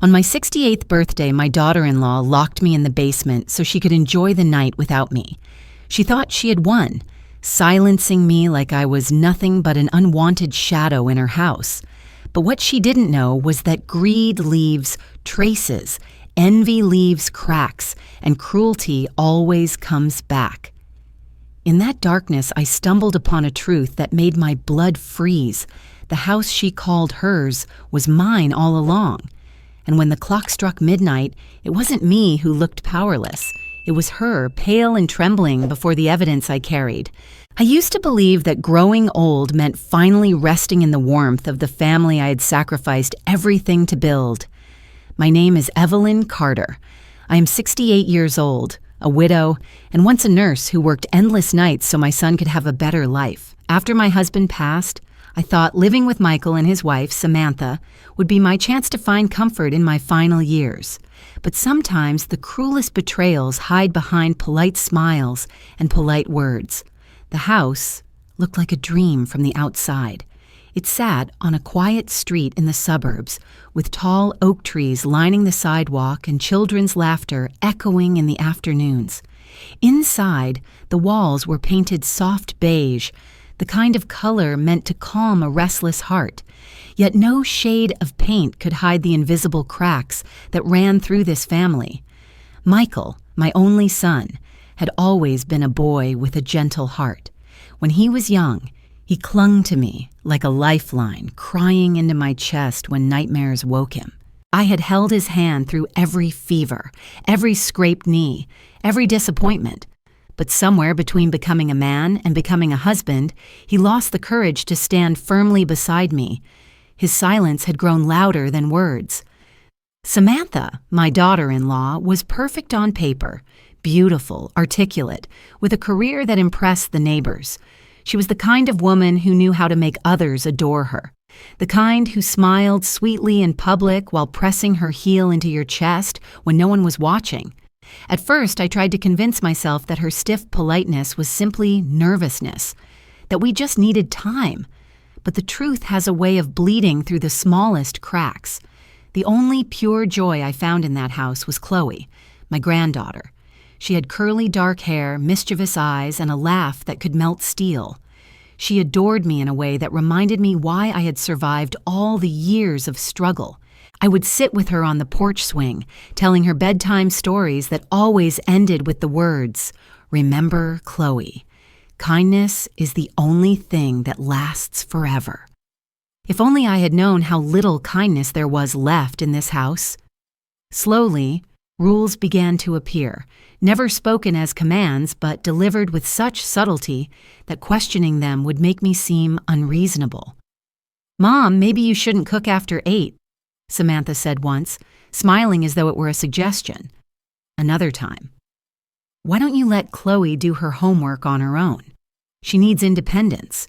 On my 68th birthday, my daughter-in-law locked me in the basement so she could enjoy the night without me. She thought she had won, silencing me like I was nothing but an unwanted shadow in her house. But what she didn't know was that greed leaves traces, envy leaves cracks, and cruelty always comes back. In that darkness, I stumbled upon a truth that made my blood freeze. The house she called hers was mine all along. And when the clock struck midnight, it wasn't me who looked powerless. It was her, pale and trembling before the evidence I carried. I used to believe that growing old meant finally resting in the warmth of the family I had sacrificed everything to build. My name is Evelyn Carter. I am 68 years old, a widow, and once a nurse who worked endless nights so my son could have a better life. After my husband passed, I thought living with Michael and his wife, Samantha, would be my chance to find comfort in my final years. But sometimes the cruelest betrayals hide behind polite smiles and polite words. The house looked like a dream from the outside. It sat on a quiet street in the suburbs, with tall oak trees lining the sidewalk and children's laughter echoing in the afternoons. Inside, the walls were painted soft beige, the kind of color meant to calm a restless heart. Yet no shade of paint could hide the invisible cracks that ran through this family. Michael, my only son, had always been a boy with a gentle heart. When he was young, he clung to me like a lifeline, crying into my chest when nightmares woke him. I had held his hand through every fever, every scraped knee, every disappointment. But somewhere between becoming a man and becoming a husband, he lost the courage to stand firmly beside me. His silence had grown louder than words. Samantha, my daughter-in-law, was perfect on paper, beautiful, articulate, with a career that impressed the neighbors. She was the kind of woman who knew how to make others adore her, the kind who smiled sweetly in public while pressing her heel into your chest when no one was watching. At first, I tried to convince myself that her stiff politeness was simply nervousness, that we just needed time. But the truth has a way of bleeding through the smallest cracks. The only pure joy I found in that house was Chloe, my granddaughter. She had curly dark hair, mischievous eyes, and a laugh that could melt steel. She adored me in a way that reminded me why I had survived all the years of struggle. I would sit with her on the porch swing, telling her bedtime stories that always ended with the words, "Remember, Chloe, kindness is the only thing that lasts forever." If only I had known how little kindness there was left in this house. Slowly, rules began to appear, never spoken as commands, but delivered with such subtlety that questioning them would make me seem unreasonable. "Mom, maybe you shouldn't cook after 8. Samantha said once, smiling as though it were a suggestion. Another time, "Why don't you let Chloe do her homework on her own? She needs independence."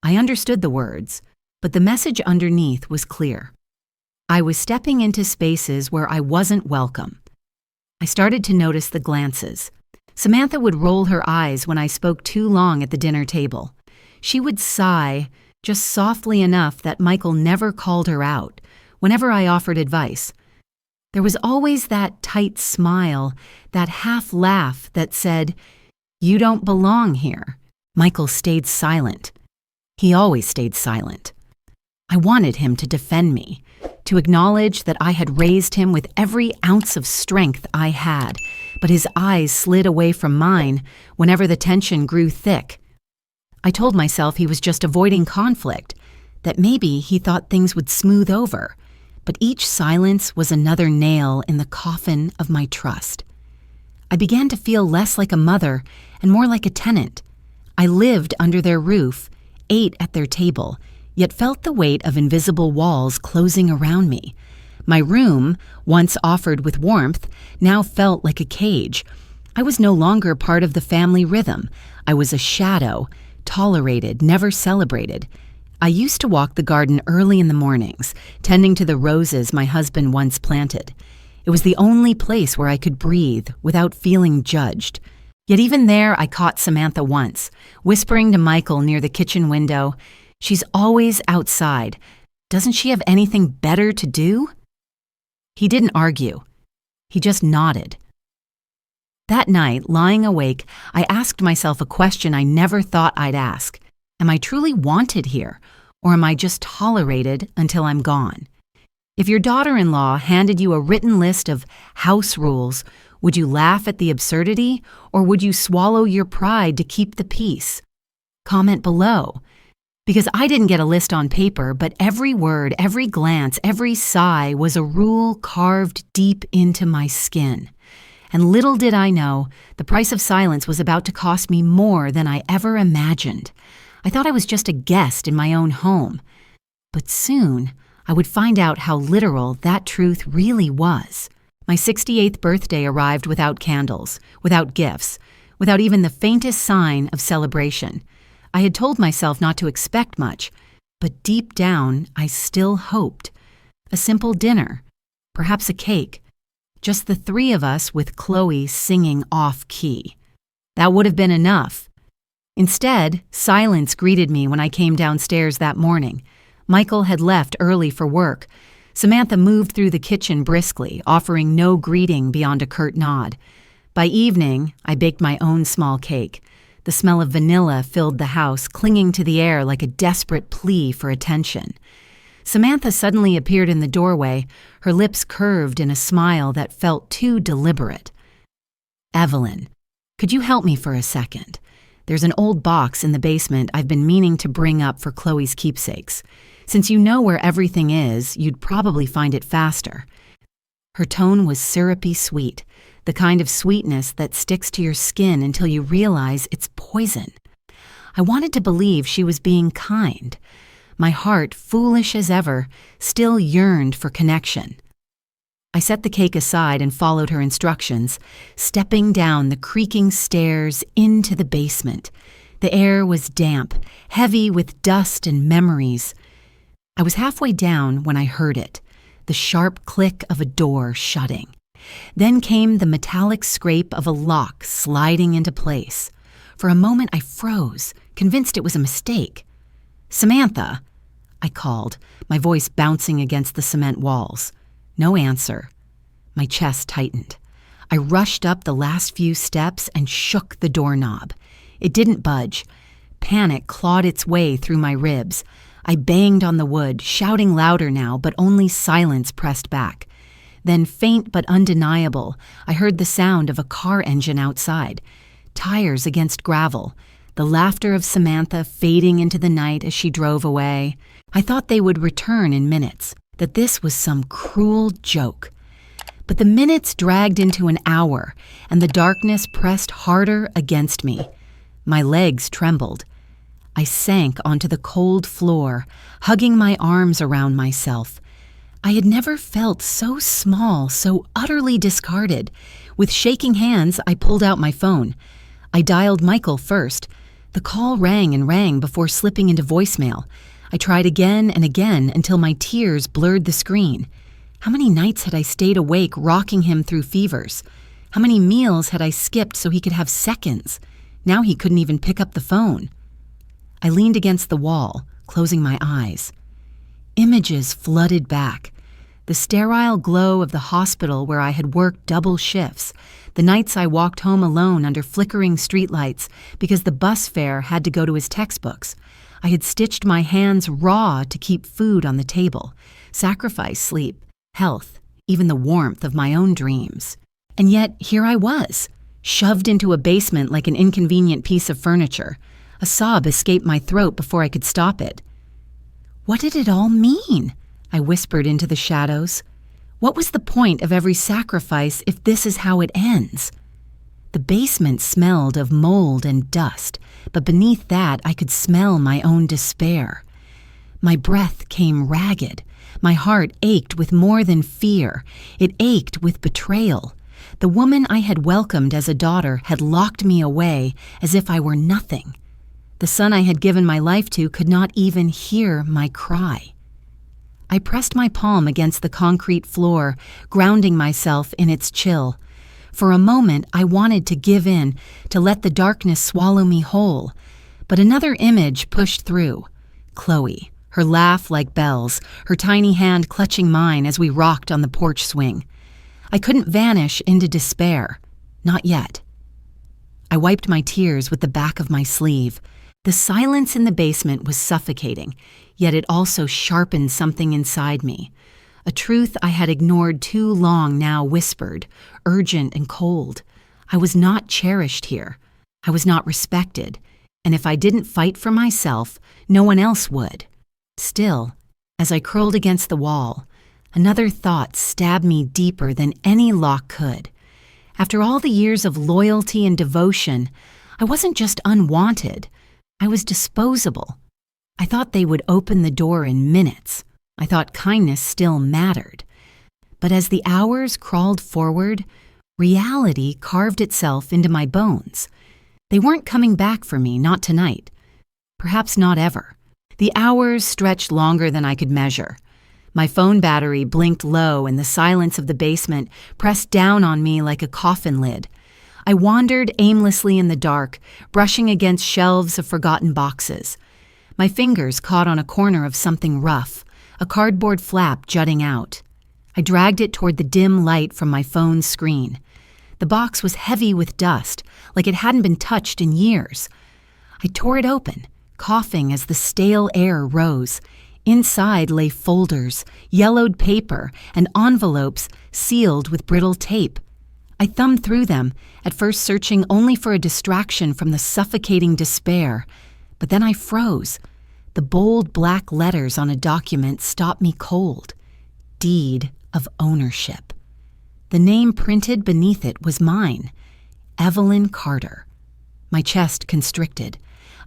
I understood the words, but the message underneath was clear. I was stepping into spaces where I wasn't welcome. I started to notice the glances. Samantha would roll her eyes when I spoke too long at the dinner table. She would sigh, just softly enough that Michael never called her out, whenever I offered advice. There was always that tight smile, that half laugh that said, "You don't belong here." Michael stayed silent. He always stayed silent. I wanted him to defend me, to acknowledge that I had raised him with every ounce of strength I had, but his eyes slid away from mine whenever the tension grew thick. I told myself he was just avoiding conflict, that maybe he thought things would smooth over, but each silence was another nail in the coffin of my trust. I began to feel less like a mother and more like a tenant. I lived under their roof, ate at their table, yet felt the weight of invisible walls closing around me. My room, once offered with warmth, now felt like a cage. I was no longer part of the family rhythm. I was a shadow, tolerated, never celebrated. I used to walk the garden early in the mornings, tending to the roses my husband once planted. It was the only place where I could breathe without feeling judged. Yet even there, I caught Samantha once, whispering to Michael near the kitchen window, "She's always outside. Doesn't she have anything better to do?" He didn't argue. He just nodded. That night, lying awake, I asked myself a question I never thought I'd ask. Am I truly wanted here, or am I just tolerated until I'm gone? If your daughter-in-law handed you a written list of house rules, would you laugh at the absurdity, or would you swallow your pride to keep the peace? Comment below. Because I didn't get a list on paper, but every word, every glance, every sigh was a rule carved deep into my skin. And little did I know, the price of silence was about to cost me more than I ever imagined. I thought I was just a guest in my own home. But soon, I would find out how literal that truth really was. My 68th birthday arrived without candles, without gifts, without even the faintest sign of celebration. I had told myself not to expect much, but deep down, I still hoped. A simple dinner, perhaps a cake, just the three of us with Chloe singing off-key. That would have been enough. Instead, silence greeted me when I came downstairs that morning. Michael had left early for work. Samantha moved through the kitchen briskly, offering no greeting beyond a curt nod. By evening, I baked my own small cake. The smell of vanilla filled the house, clinging to the air like a desperate plea for attention. Samantha suddenly appeared in the doorway, her lips curved in a smile that felt too deliberate. "Evelyn, could you help me for a second? There's an old box in the basement I've been meaning to bring up for Chloe's keepsakes. Since you know where everything is, you'd probably find it faster." Her tone was syrupy sweet, the kind of sweetness that sticks to your skin until you realize it's poison. I wanted to believe she was being kind. My heart, foolish as ever, still yearned for connection. I set the cake aside and followed her instructions, stepping down the creaking stairs into the basement. The air was damp, heavy with dust and memories. I was halfway down when I heard it, the sharp click of a door shutting. Then came the metallic scrape of a lock sliding into place. For a moment I froze, convinced it was a mistake. "Samantha," I called, my voice bouncing against the cement walls. No answer. My chest tightened. I rushed up the last few steps and shook the doorknob. It didn't budge. Panic clawed its way through my ribs. I banged on the wood, shouting louder now, but only silence pressed back. Then, faint but undeniable, I heard the sound of a car engine outside. Tires against gravel. The laughter of Samantha fading into the night as she drove away. I thought they would return in minutes, that this was some cruel joke. But the minutes dragged into an hour, and the darkness pressed harder against me. My legs trembled. I sank onto the cold floor, hugging my arms around myself. I had never felt so small, so utterly discarded. With shaking hands, I pulled out my phone. I dialed Michael first. The call rang and rang before slipping into voicemail. I tried again and again until my tears blurred the screen. How many nights had I stayed awake rocking him through fevers? How many meals had I skipped so he could have seconds? Now he couldn't even pick up the phone. I leaned against the wall, closing my eyes. Images flooded back. The sterile glow of the hospital where I had worked double shifts, the nights I walked home alone under flickering streetlights because the bus fare had to go to his textbooks. I had stitched my hands raw to keep food on the table, sacrificed sleep, health, even the warmth of my own dreams. And yet, here I was, shoved into a basement like an inconvenient piece of furniture. A sob escaped my throat before I could stop it. What did it all mean? I whispered into the shadows. What was the point of every sacrifice if this is how it ends? The basement smelled of mold and dust, but beneath that I could smell my own despair. My breath came ragged. My heart ached with more than fear. It ached with betrayal. The woman I had welcomed as a daughter had locked me away as if I were nothing. The son I had given my life to could not even hear my cry. I pressed my palm against the concrete floor, grounding myself in its chill. For a moment, I wanted to give in, to let the darkness swallow me whole. But another image pushed through. Chloe, her laugh like bells, her tiny hand clutching mine as we rocked on the porch swing. I couldn't vanish into despair. Not yet. I wiped my tears with the back of my sleeve. The silence in the basement was suffocating, yet it also sharpened something inside me. A truth I had ignored too long now whispered, urgent and cold. I was not cherished here. I was not respected. And if I didn't fight for myself, no one else would. Still, as I curled against the wall, another thought stabbed me deeper than any lock could. After all the years of loyalty and devotion, I wasn't just unwanted. I was disposable. I thought they would open the door in minutes. I thought kindness still mattered. But as the hours crawled forward, reality carved itself into my bones. They weren't coming back for me, not tonight. Perhaps not ever. The hours stretched longer than I could measure. My phone battery blinked low and the silence of the basement pressed down on me like a coffin lid. I wandered aimlessly in the dark, brushing against shelves of forgotten boxes. My fingers caught on a corner of something rough, a cardboard flap jutting out. I dragged it toward the dim light from my phone's screen. The box was heavy with dust, like it hadn't been touched in years. I tore it open, coughing as the stale air rose. Inside lay folders, yellowed paper, and envelopes sealed with brittle tape. I thumbed through them, at first searching only for a distraction from the suffocating despair. But then I froze. The bold black letters on a document stopped me cold. Deed of ownership. The name printed beneath it was mine, Evelyn Carter. My chest constricted.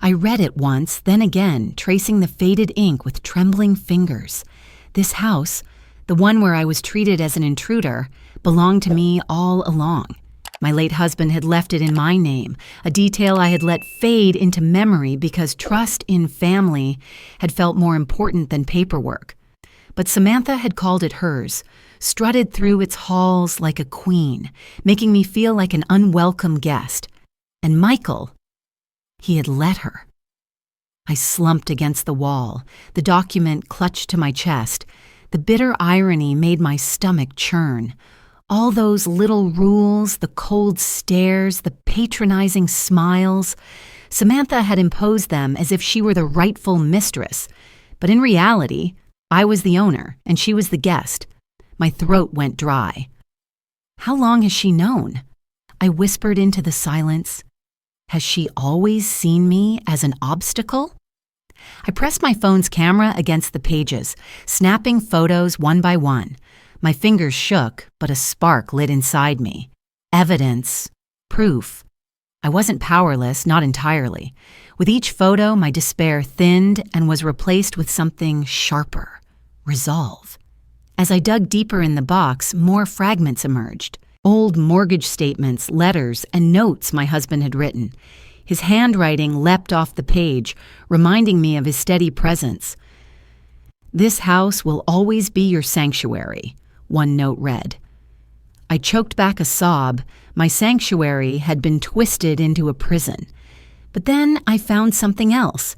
I read it once, then again, tracing the faded ink with trembling fingers. This house, the one where I was treated as an intruder, belonged to me all along. My late husband had left it in my name, a detail I had let fade into memory because trust in family had felt more important than paperwork. But Samantha had called it hers, strutted through its halls like a queen, making me feel like an unwelcome guest. And Michael, he had let her. I slumped against the wall, the document clutched to my chest. The bitter irony made my stomach churn. All those little rules, the cold stares, the patronizing smiles. Samantha had imposed them as if she were the rightful mistress. But in reality, I was the owner and she was the guest. My throat went dry. How long has she known? I whispered into the silence. Has she always seen me as an obstacle? I pressed my phone's camera against the pages, snapping photos one by one. My fingers shook, but a spark lit inside me. Evidence. Proof. I wasn't powerless, not entirely. With each photo, my despair thinned and was replaced with something sharper. Resolve. As I dug deeper in the box, more fragments emerged. Old mortgage statements, letters, and notes my husband had written. His handwriting leapt off the page, reminding me of his steady presence. "This house will always be your sanctuary," one note read. I choked back a sob. My sanctuary had been twisted into a prison. But then I found something else.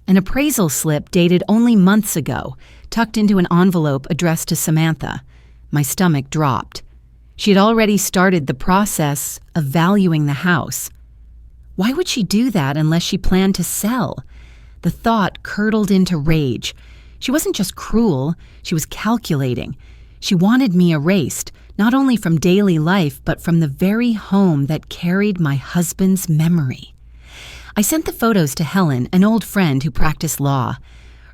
An appraisal slip dated only months ago, tucked into an envelope addressed to Samantha. My stomach dropped. She had already started the process of valuing the house. Why would she do that unless she planned to sell? The thought curdled into rage. She wasn't just cruel, she was calculating. She wanted me erased, not only from daily life, but from the very home that carried my husband's memory. I sent the photos to Helen, an old friend who practiced law.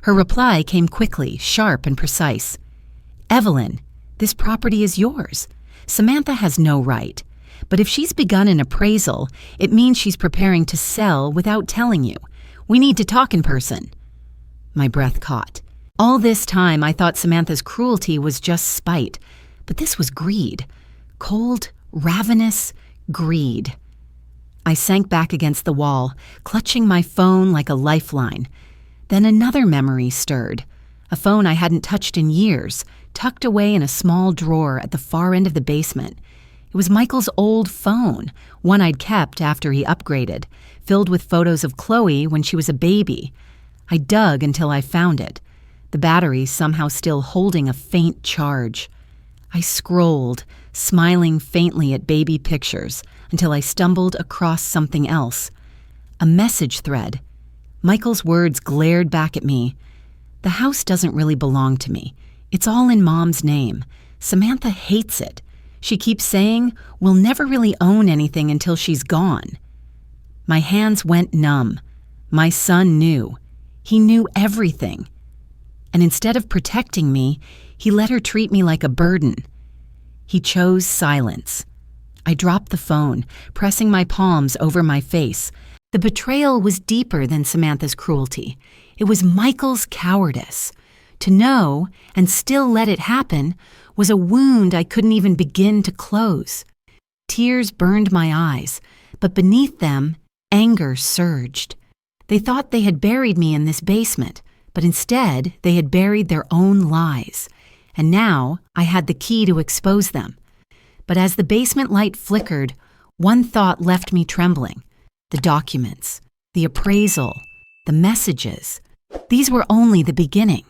Her reply came quickly, sharp and precise. "Evelyn, this property is yours. Samantha has no right. But if she's begun an appraisal, it means she's preparing to sell without telling you. We need to talk in person." My breath caught. All this time, I thought Samantha's cruelty was just spite. But this was greed. Cold, ravenous greed. I sank back against the wall, clutching my phone like a lifeline. Then another memory stirred. A phone I hadn't touched in years, tucked away in a small drawer at the far end of the basement. It was Michael's old phone, one I'd kept after he upgraded, filled with photos of Chloe when she was a baby. I dug until I found it. the battery somehow still holding a faint charge. I scrolled, smiling faintly at baby pictures, until I stumbled across something else. A message thread. Michael's words glared back at me. "The house doesn't really belong to me. It's all in Mom's name. Samantha hates it. She keeps saying we'll never really own anything until she's gone." My hands went numb. My son knew. He knew everything. And instead of protecting me, he let her treat me like a burden. He chose silence. I dropped the phone, pressing my palms over my face. The betrayal was deeper than Samantha's cruelty. It was Michael's cowardice. To know and still let it happen was a wound I couldn't even begin to close. Tears burned my eyes, but beneath them, anger surged. They thought they had buried me in this basement, but instead they had buried their own lies. And now I had the key to expose them. But as the basement light flickered, one thought left me trembling. The documents, the appraisal, the messages. These were only the beginning.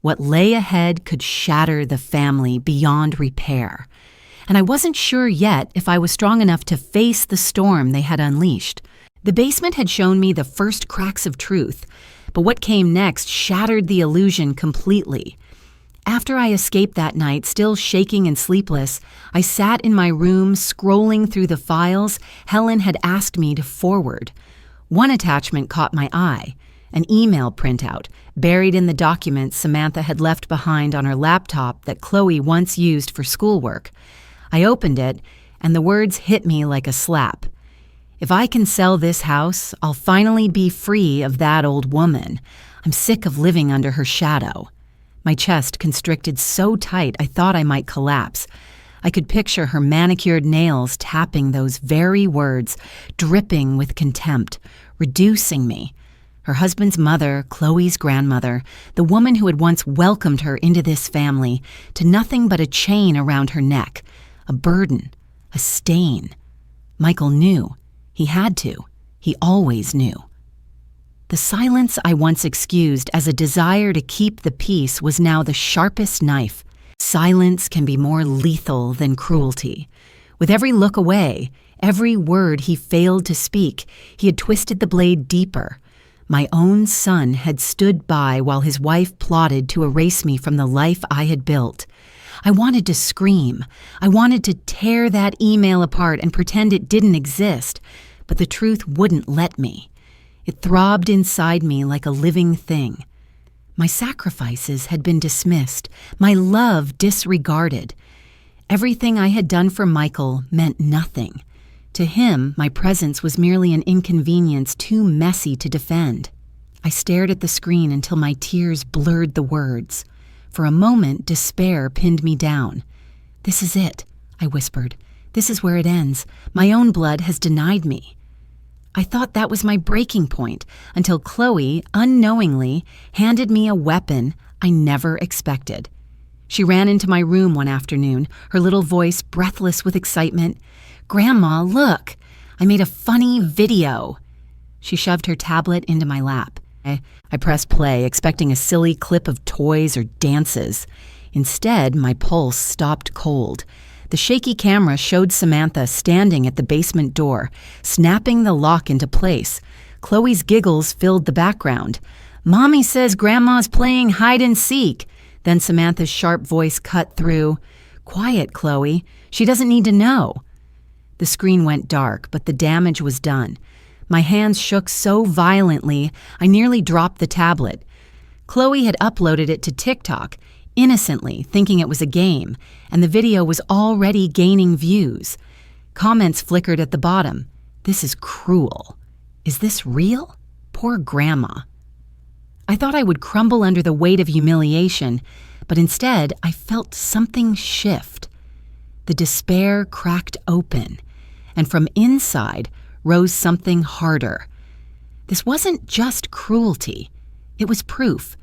What lay ahead could shatter the family beyond repair. And I wasn't sure yet if I was strong enough to face the storm they had unleashed. The basement had shown me the first cracks of truth, but what came next shattered the illusion completely. After I escaped that night, still shaking and sleepless, I sat in my room scrolling through the files Helen had asked me to forward. One attachment caught my eye, an email printout buried in the documents Samantha had left behind on her laptop that Chloe once used for schoolwork. I opened it, and the words hit me like a slap. "If I can sell this house, I'll finally be free of that old woman. I'm sick of living under her shadow." My chest constricted so tight I thought I might collapse. I could picture her manicured nails tapping those very words, dripping with contempt, reducing me. Her husband's mother, Chloe's grandmother, the woman who had once welcomed her into this family, to nothing but a chain around her neck, a burden, a stain. Michael knew. He had to. He always knew. The silence I once excused as a desire to keep the peace was now the sharpest knife. Silence can be more lethal than cruelty. With every look away, every word he failed to speak, he had twisted the blade deeper. My own son had stood by while his wife plotted to erase me from the life I had built. I wanted to scream. I wanted to tear that email apart and pretend it didn't exist, but the truth wouldn't let me. It throbbed inside me like a living thing. My sacrifices had been dismissed, my love disregarded. Everything I had done for Michael meant nothing. To him, my presence was merely an inconvenience too messy to defend. I stared at the screen until my tears blurred the words. For a moment, despair pinned me down. "This is it," I whispered. "This is where it ends. My own blood has denied me." I thought that was my breaking point until Chloe, unknowingly, handed me a weapon I never expected. She ran into my room one afternoon, her little voice breathless with excitement. "Grandma, look! I made a funny video." She shoved her tablet into my lap. I pressed play, expecting a silly clip of toys or dances. Instead, my pulse stopped cold. The shaky camera showed Samantha standing at the basement door, snapping the lock into place. Chloe's giggles filled the background. "Mommy says Grandma's playing hide and seek." Then Samantha's sharp voice cut through. "Quiet, Chloe. She doesn't need to know." The screen went dark, but the damage was done. My hands shook so violently, I nearly dropped the tablet. Chloe had uploaded it to TikTok, innocently, thinking it was a game, and the video was already gaining views. Comments flickered at the bottom. "This is cruel. Is this real? Poor Grandma." I thought I would crumble under the weight of humiliation, but instead I felt something shift. The despair cracked open, and from inside rose something harder. This wasn't just cruelty. It was proof.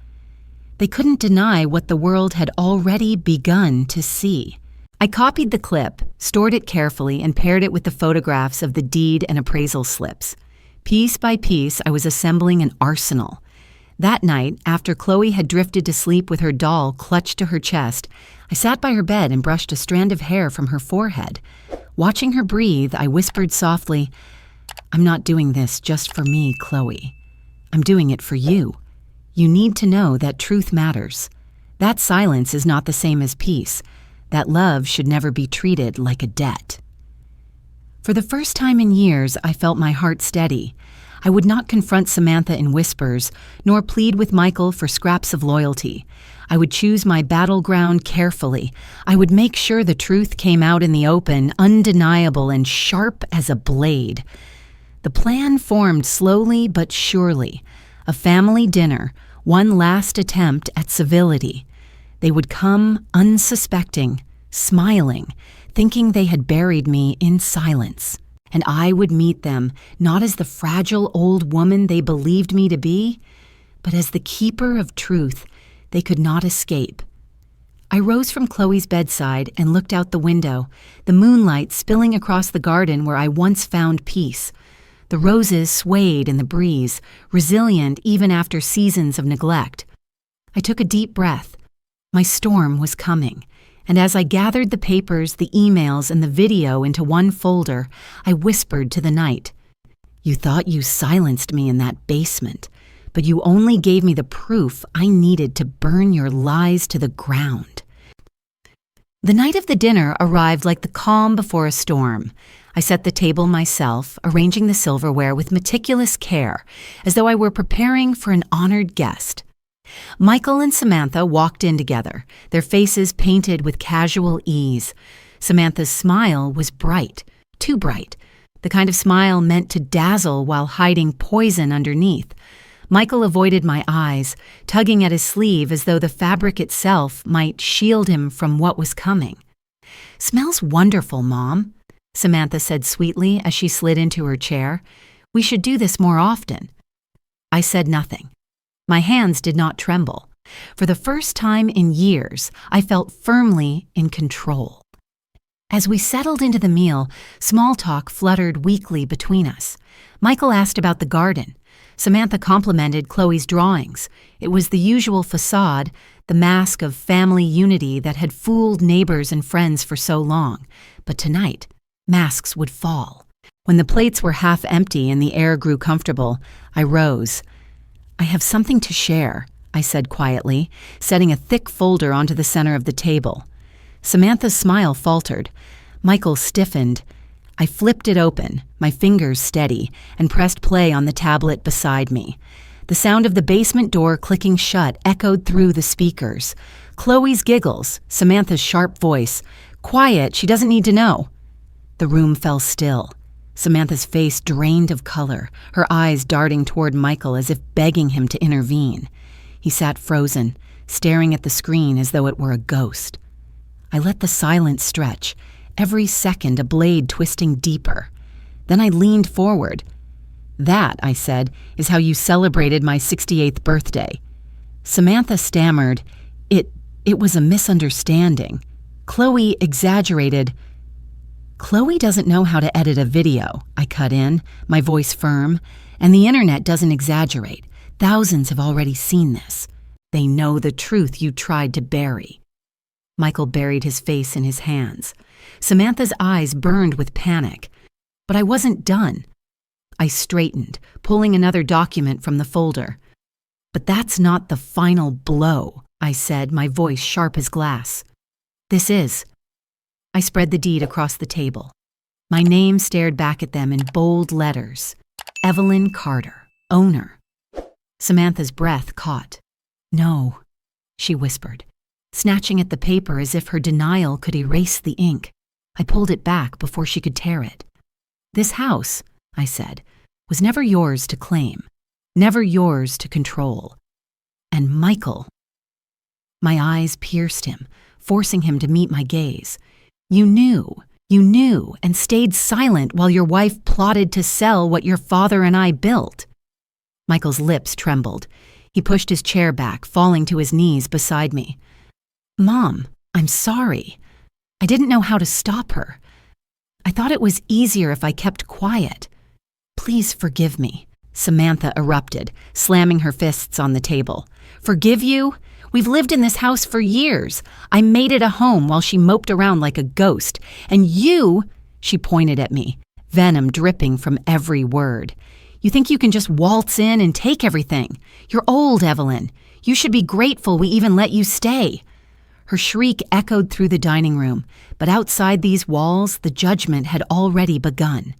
They couldn't deny what the world had already begun to see. I copied the clip, stored it carefully, and paired it with the photographs of the deed and appraisal slips. Piece by piece, I was assembling an arsenal. That night, after Chloe had drifted to sleep with her doll clutched to her chest, I sat by her bed and brushed a strand of hair from her forehead. Watching her breathe, I whispered softly, "I'm not doing this just for me, Chloe. I'm doing it for you. You need to know that truth matters. That silence is not the same as peace. That love should never be treated like a debt." For the first time in years, I felt my heart steady. I would not confront Samantha in whispers, nor plead with Michael for scraps of loyalty. I would choose my battleground carefully. I would make sure the truth came out in the open, undeniable and sharp as a blade. The plan formed slowly but surely. A family dinner, one last attempt at civility. They would come unsuspecting, smiling, thinking they had buried me in silence. And I would meet them, not as the fragile old woman they believed me to be, but as the keeper of truth they could not escape. I rose from Chloe's bedside and looked out the window, the moonlight spilling across the garden where I once found peace. The roses swayed in the breeze, resilient even after seasons of neglect. I took a deep breath. My storm was coming. And as I gathered the papers, the emails, and the video into one folder, I whispered to the night, "You thought you silenced me in that basement, but you only gave me the proof I needed to burn your lies to the ground." The night of the dinner arrived like the calm before a storm. I set the table myself, arranging the silverware with meticulous care, as though I were preparing for an honored guest. Michael and Samantha walked in together, their faces painted with casual ease. Samantha's smile was bright, too bright, the kind of smile meant to dazzle while hiding poison underneath. Michael avoided my eyes, tugging at his sleeve as though the fabric itself might shield him from what was coming. "Smells wonderful, Mom," Samantha said sweetly as she slid into her chair. "We should do this more often." I said nothing. My hands did not tremble. For the first time in years, I felt firmly in control. As we settled into the meal, small talk fluttered weakly between us. Michael asked about the garden. Samantha complimented Chloe's drawings. It was the usual facade, the mask of family unity that had fooled neighbors and friends for so long. But tonight, masks would fall. When the plates were half empty and the air grew comfortable, I rose. "I have something to share," I said quietly, setting a thick folder onto the center of the table. Samantha's smile faltered. Michael stiffened. I flipped it open, my fingers steady, and pressed play on the tablet beside me. The sound of the basement door clicking shut echoed through the speakers. Chloe's giggles, Samantha's sharp voice. "Quiet, she doesn't need to know." The room fell still. Samantha's face drained of color, her eyes darting toward Michael as if begging him to intervene. He sat frozen, staring at the screen as though it were a ghost. I let the silence stretch, every second a blade twisting deeper. Then I leaned forward. "That," I said, "is how you celebrated my 68th birthday." Samantha stammered, It was a misunderstanding. Chloe exaggerated. "Chloe doesn't know how to edit a video," I cut in, my voice firm, "and the internet doesn't exaggerate. Thousands have already seen this. They know the truth you tried to bury." Michael buried his face in his hands. Samantha's eyes burned with panic. But I wasn't done. I straightened, pulling another document from the folder. "But that's not the final blow," I said, my voice sharp as glass. "This is." I spread the deed across the table. My name stared back at them in bold letters. Evelyn Carter, owner. Samantha's breath caught. "No," she whispered, snatching at the paper as if her denial could erase the ink. I pulled it back before she could tear it. "This house," I said, "was never yours to claim, never yours to control. And Michael." My eyes pierced him, forcing him to meet my gaze. You knew, and stayed silent while your wife plotted to sell what your father and I built." Michael's lips trembled. He pushed his chair back, falling to his knees beside me. "Mom, I'm sorry. I didn't know how to stop her. I thought it was easier if I kept quiet. Please forgive me," Samantha erupted, slamming her fists on the table. "Forgive you? We've lived in this house for years. I made it a home while she moped around like a ghost. And you," she pointed at me, venom dripping from every word. "You think you can just waltz in and take everything? You're old, Evelyn. You should be grateful we even let you stay." Her shriek echoed through the dining room, but outside these walls, the judgment had already begun.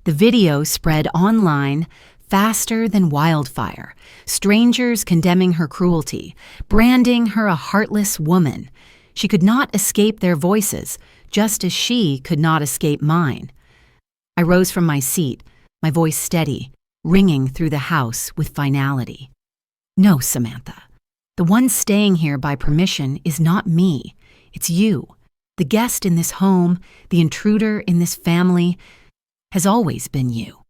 The video spread online faster than wildfire, strangers condemning her cruelty, branding her a heartless woman. She could not escape their voices, just as she could not escape mine. I rose from my seat, my voice steady, ringing through the house with finality. "No, Samantha. The one staying here by permission is not me. It's you. The guest in this home, the intruder in this family, has always been you."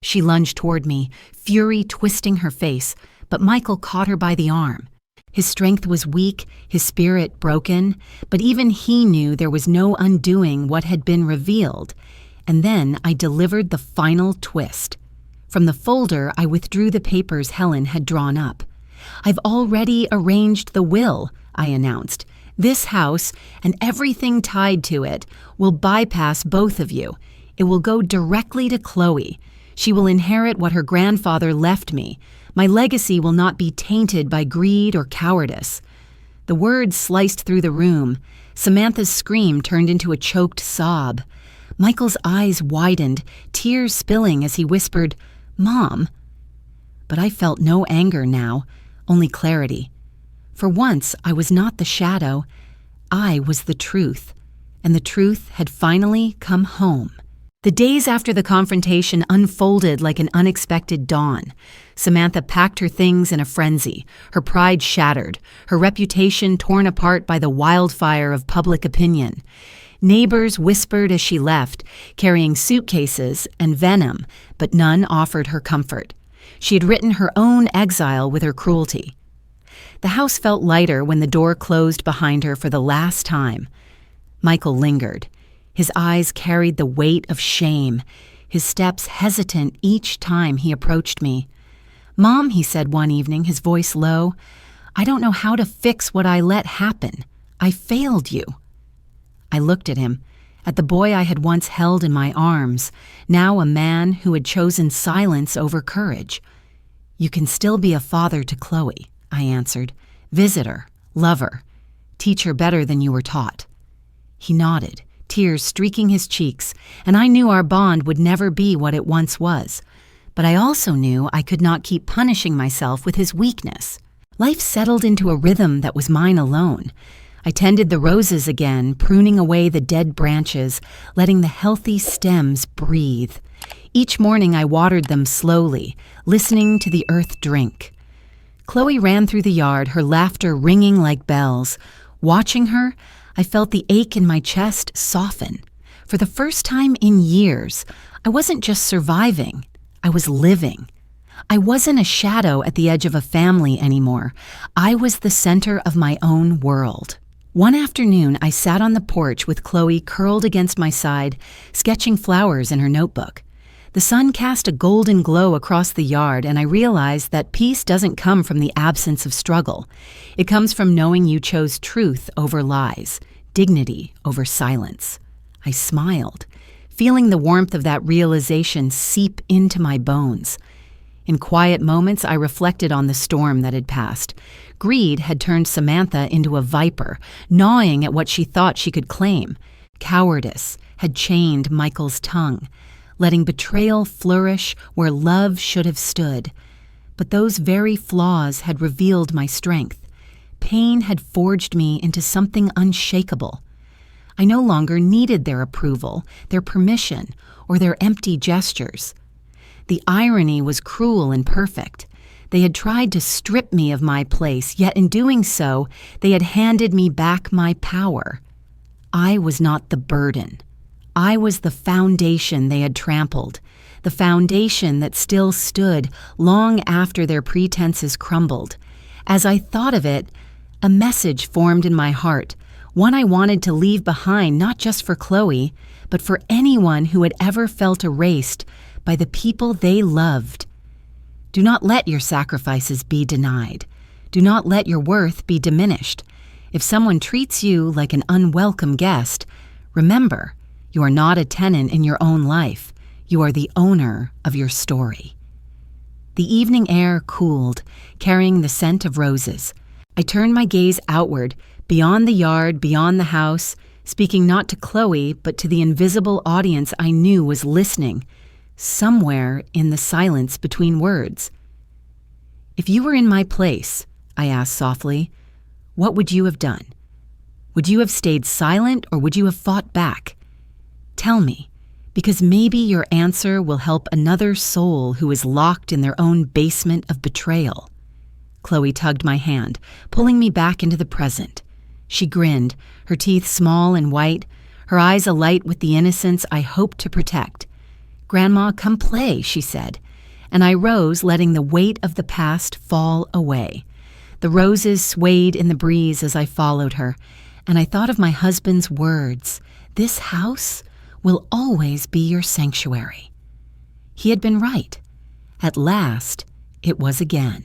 She lunged toward me, fury twisting her face, but Michael caught her by the arm. His strength was weak, his spirit broken, but even he knew there was no undoing what had been revealed. And then I delivered the final twist. From the folder, I withdrew the papers Helen had drawn up. "I've already arranged the will," I announced. "This house, and everything tied to it, will bypass both of you. It will go directly to Chloe. She will inherit what her grandfather left me. My legacy will not be tainted by greed or cowardice." The words sliced through the room. Samantha's scream turned into a choked sob. Michael's eyes widened, tears spilling as he whispered, "Mom." But I felt no anger now, only clarity. For once, I was not the shadow. I was the truth, and the truth had finally come home. The days after the confrontation unfolded like an unexpected dawn. Samantha packed her things in a frenzy, her pride shattered, her reputation torn apart by the wildfire of public opinion. Neighbors whispered as she left, carrying suitcases and venom, but none offered her comfort. She had written her own exile with her cruelty. The house felt lighter when the door closed behind her for the last time. Michael lingered. His eyes carried the weight of shame, his steps hesitant each time he approached me. "Mom," he said one evening, his voice low, "I don't know how to fix what I let happen. I failed you." I looked at him, at the boy I had once held in my arms, now a man who had chosen silence over courage. "You can still be a father to Chloe," I answered. "Visit her, love her, teach her better than you were taught." He nodded, tears streaking his cheeks, and I knew our bond would never be what it once was. But I also knew I could not keep punishing myself with his weakness. Life settled into a rhythm that was mine alone. I tended the roses again, pruning away the dead branches, letting the healthy stems breathe. Each morning I watered them slowly, listening to the earth drink. Chloe ran through the yard, her laughter ringing like bells. Watching her, I felt the ache in my chest soften. For the first time in years, I wasn't just surviving, I was living. I wasn't a shadow at the edge of a family anymore. I was the center of my own world. One afternoon, I sat on the porch with Chloe curled against my side, sketching flowers in her notebook. The sun cast a golden glow across the yard, and I realized that peace doesn't come from the absence of struggle. It comes from knowing you chose truth over lies, dignity over silence. I smiled, feeling the warmth of that realization seep into my bones. In quiet moments, I reflected on the storm that had passed. Greed had turned Samantha into a viper, gnawing at what she thought she could claim. Cowardice had chained Michael's tongue, letting betrayal flourish where love should have stood. But those very flaws had revealed my strength. Pain had forged me into something unshakable. I no longer needed their approval, their permission, or their empty gestures. The irony was cruel and perfect. They had tried to strip me of my place, yet in doing so, they had handed me back my power. I was not the burden. I was the foundation they had trampled, the foundation that still stood long after their pretenses crumbled. As I thought of it, a message formed in my heart, one I wanted to leave behind not just for Chloe, but for anyone who had ever felt erased by the people they loved. Do not let your sacrifices be denied. Do not let your worth be diminished. If someone treats you like an unwelcome guest, remember, you are not a tenant in your own life. You are the owner of your story. The evening air cooled, carrying the scent of roses. I turned my gaze outward, beyond the yard, beyond the house, speaking not to Chloe, but to the invisible audience I knew was listening, somewhere in the silence between words. If you were in my place, I asked softly, what would you have done? Would you have stayed silent or would you have fought back? Tell me, because maybe your answer will help another soul who is locked in their own basement of betrayal. Chloe tugged my hand, pulling me back into the present. She grinned, her teeth small and white, her eyes alight with the innocence I hoped to protect. "Grandma, come play," she said, and I rose, letting the weight of the past fall away. The roses swayed in the breeze as I followed her, and I thought of my husband's words, "This house will always be your sanctuary." He had been right. At last, it was again.